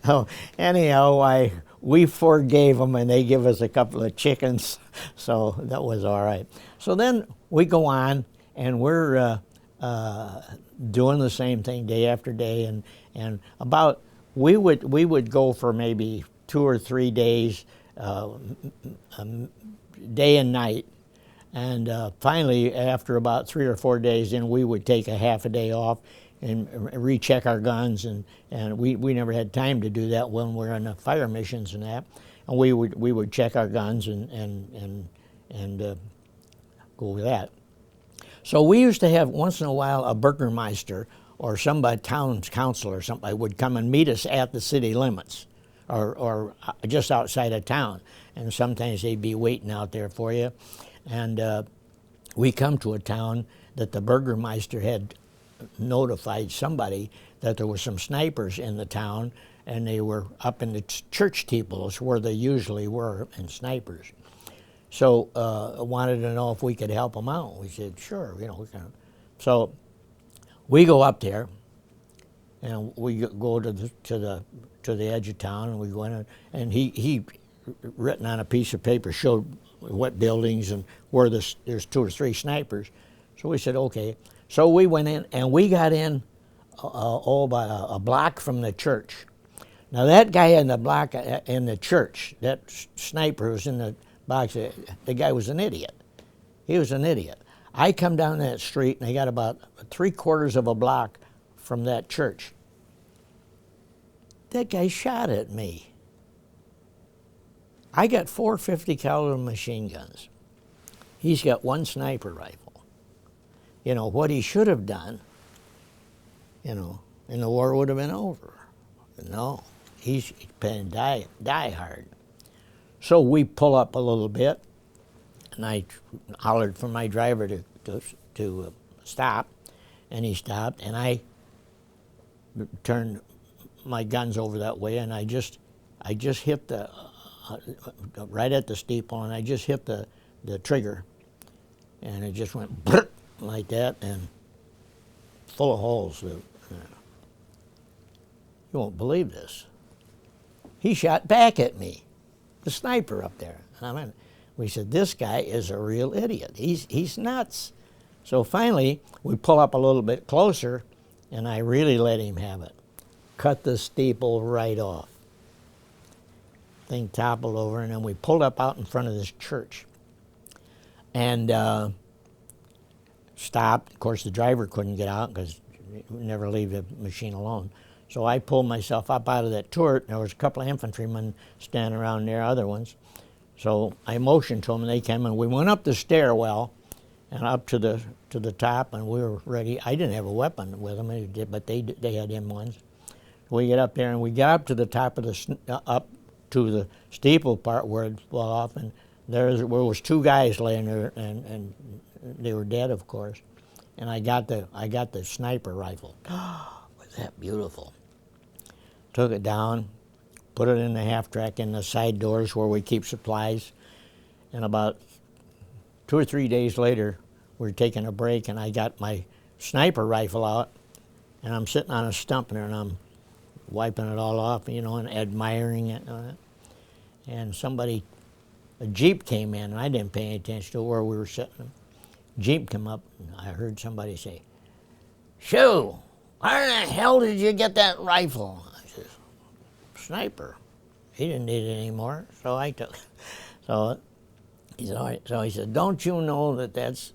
Oh, anyhow, we forgave them, and they give us a couple of chickens, so that was all right. So then we go on, and we're doing the same thing day after day, and about we would go for maybe 2 or 3 days, day and night. And finally, after about 3 or 4 days, then we would take a half a day off and recheck our guns, and we never had time to do that when we were on the fire missions and that. And we would check our guns and go with that. So we used to have once in a while a burgermeister or somebody, town council or somebody, would come and meet us at the city limits, or just outside of town. And sometimes they'd be waiting out there for you. And we come to a town that the burgermeister had notified somebody that there were some snipers in the town, and they were up in the church steeples where they usually were, and snipers. So wanted to know if we could help them out. We said, sure, we can. So we go up there, and we go to the edge of town, and we go in, and he written on a piece of paper showed what buildings and where there's 2 or 3 snipers. So we said, okay. So we went in, and we got in about a block from the church. Now that guy in the block in the church, that sniper who was in the box, the guy was an idiot. He was an idiot. I come down that street, and I got about 3/4 of a block from that church. That guy shot at me. I got 4 50 caliber machine guns. He's got 1 sniper rifle. What he should have done, and the war would have been over. No, he's been die hard. So we pull up a little bit, and I hollered for my driver to stop, and he stopped, and I turned my guns over that way, and I just hit the right at the steeple, and I just hit the trigger, and it just went like that, and full of holes. You won't believe this. He shot back at me, the sniper up there. We said, this guy is a real idiot. He's nuts. So finally, we pull up a little bit closer, and I really let him have it. Cut the steeple right off. Thing toppled over, and then we pulled up out in front of this church and stopped. Of course, the driver couldn't get out because we never leave the machine alone. So I pulled myself up out of that turret, and there was a couple of infantrymen standing around there, other ones. So I motioned to them, and they came, and we went up the stairwell and up to the top, and we were ready. I didn't have a weapon with them, but they had M1s. We get up there, and we got up to the top of up to the steeple part where it fell off, and there was 2 guys laying there, and they were dead, of course. And I got the sniper rifle. Was that beautiful? Took it down, put it in the half track in the side doors where we keep supplies, and about 2 or 3 days later, we were taking a break, and I got my sniper rifle out, and I'm sitting on a stump there, and I'm wiping it all off, and admiring it. And a Jeep came in, and I didn't pay any attention to where we were sitting. Jeep came up, and I heard somebody say, "Schoo, where the hell did you get that rifle?" I said, "Sniper." He didn't need it anymore, so I took it. So he said, all right. So he said, "Don't you know that that's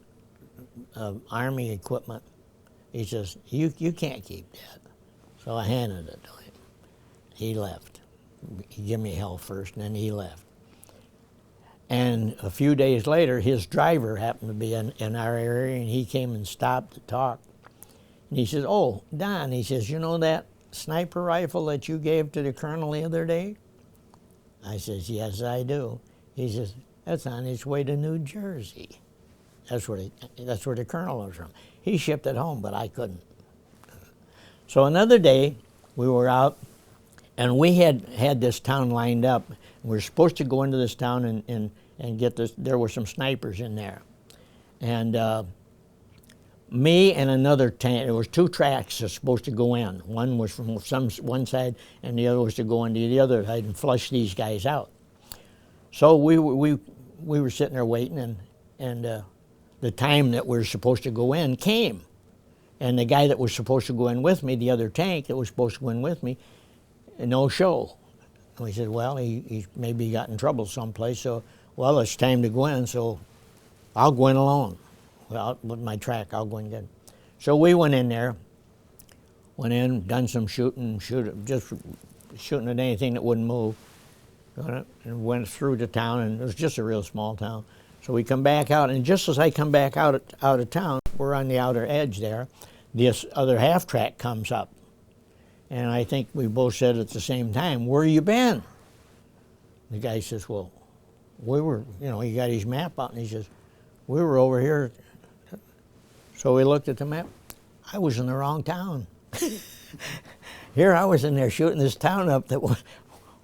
Army equipment?" He says, you can't keep that. So I handed it to him. He left. He gave me hell first, and then he left. And a few days later, his driver happened to be in our area, and he came and stopped to talk. And he says, "Oh, Don," he says, "you know that sniper rifle that you gave to the colonel the other day?" I says, "Yes, I do." He says, "That's on its way to New Jersey." That's where the colonel was from. He shipped it home, but I couldn't. So another day, we were out, and we had this town lined up. We were supposed to go into this town and get this. There were some snipers in there. And Me and another tank. There was two tracks that's supposed to go in. One was from one side, and the other was to go into the other side and flush these guys out. So we were sitting there waiting, and the time that we were supposed to go in came, and the guy that was supposed to go in with me, the other tank that was supposed to go in with me, no show. And we said, well, he maybe got in trouble someplace. So, well, it's time to go in. So, I'll go in alone. Well, with my track, I'll go in again. So we went in there, done some shooting, just shooting at anything that wouldn't move, and went through the town, and it was just a real small town. So we come back out, and just as I come back out of town, we're on the outer edge there, this other half track comes up. And I think we both said at the same time, where you been? The guy says, well, we were, he got his map out, and he says, we were over here. So we looked at the map. I was in the wrong town. Here I was in there shooting this town up that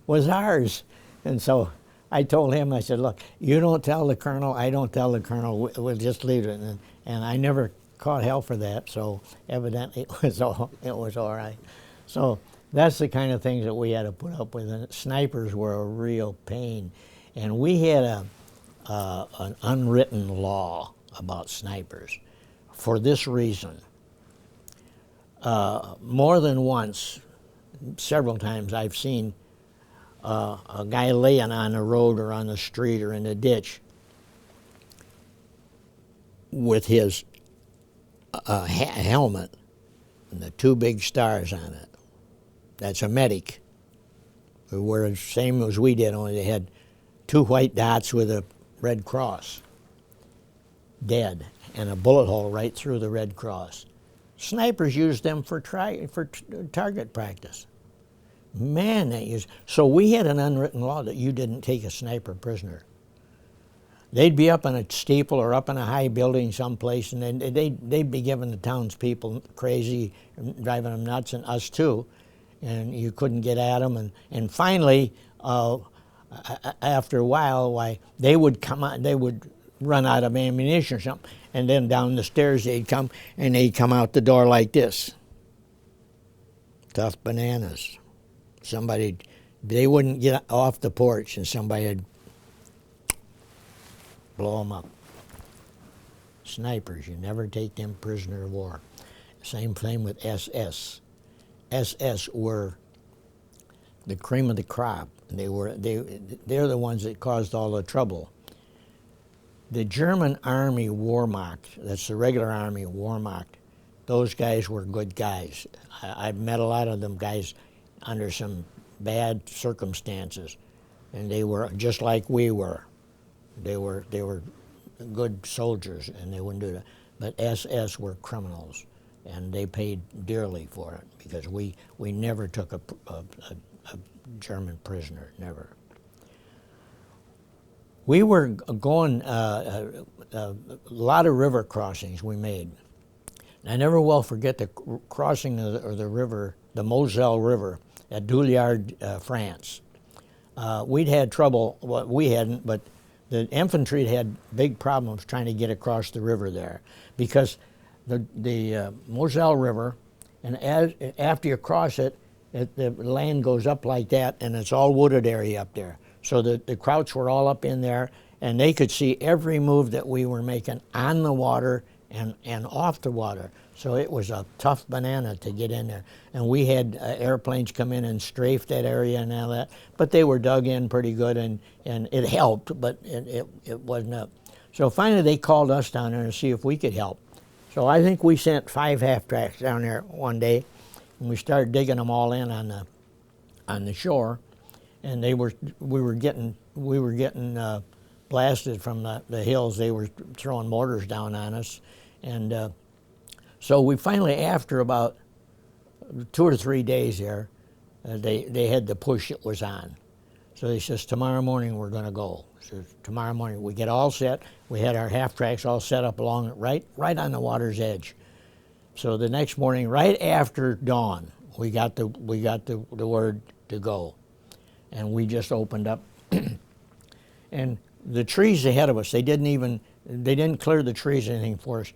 was ours. And so I told him, I said, look, you don't tell the colonel, I don't tell the colonel, we'll just leave it. And I never caught hell for that, so evidently it was all right. So that's the kind of things that we had to put up with. And snipers were a real pain. And we had an unwritten law about snipers for this reason. More than once, several times, I've seen a guy laying on the road or on the street or in the ditch with his helmet and the two big stars on it. That's a medic. They were the same as we did, only they had two white dots with a red cross. Dead, and a bullet hole right through the red cross. Snipers used them for target practice. Man, they used. So we had an unwritten law that you didn't take a sniper prisoner. They'd be up in a steeple or up in a high building someplace, and then they'd be giving the townspeople crazy, driving them nuts, and us too. And you couldn't get at them. And finally, after a while, they would come out, they would run out of ammunition or something, and then down the stairs they'd come, and they'd come out the door like this. Tough bananas. They wouldn't get off the porch, and somebody would blow them up. Snipers, you never take them prisoner of war. Same thing with SS. SS were the cream of the crop. They're the ones that caused all the trouble. The German Army Wehrmacht, that's the regular Army Wehrmacht, those guys were good guys. I've met a lot of them guys under some bad circumstances, and they were just like we were. They were good soldiers, and they wouldn't do that. But SS were criminals, and they paid dearly for it, because we never took a German prisoner, never. We were going, a lot of river crossings we made. And I never will forget the crossing of the river, the Moselle River, at Douillard, France. We'd had trouble, well, we hadn't, but the infantry had big problems trying to get across the river there, because the Moselle River, and after you cross it, the land goes up like that, and it's all wooded area up there. So the Krauts were all up in there, and they could see every move that we were making on the water and off the water. So it was a tough banana to get in there. And we had airplanes come in and strafe that area and all that, but they were dug in pretty good, and it helped, but it wasn't up. So finally they called us down there to see if we could help. So I think we sent 5 half-tracks down there one day, and we started digging them all in on the shore. And we were getting blasted from the hills. They were throwing mortars down on us, and so we finally, after about 2 or 3 days there, they had the push that was on. So they says, tomorrow morning we're going to go. So tomorrow morning we get all set. We had our half tracks all set up along right on the water's edge. So the next morning, right after dawn, we got the word to go. And we just opened up, and the trees ahead of us, they didn't clear the trees or anything for us.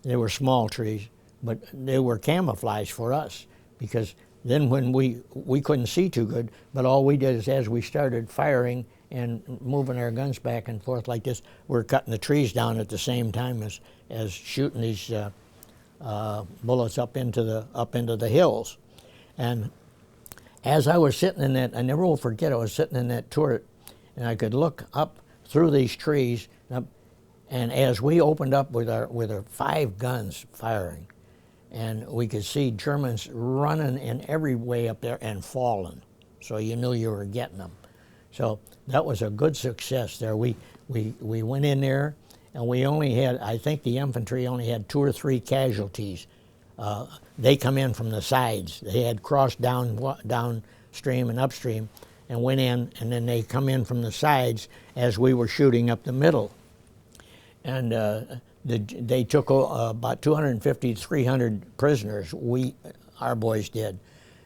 They were small trees, but they were camouflage for us, because then when we couldn't see too good, but all we did is as we started firing and moving our guns back and forth like this, we're cutting the trees down at the same time as shooting these bullets up into the hills. And as I was sitting in that, I never will forget, I was sitting in that turret, and I could look up through these trees, and as we opened up with our 5 guns firing, and we could see Germans running in every way up there and falling, so you knew you were getting them. So that was a good success there. We went in there, and we only had, I think the infantry only had 2 or 3 casualties. They come in from the sides. They had crossed downstream and upstream and went in, and then they come in from the sides as we were shooting up the middle. And they took about 250 to 300 prisoners, our boys did.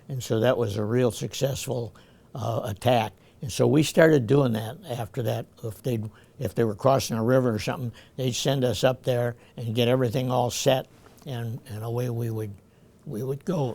And so that was a real successful attack. And so we started doing that after that. If they were crossing a river or something, they'd send us up there and get everything all set, and away we would go.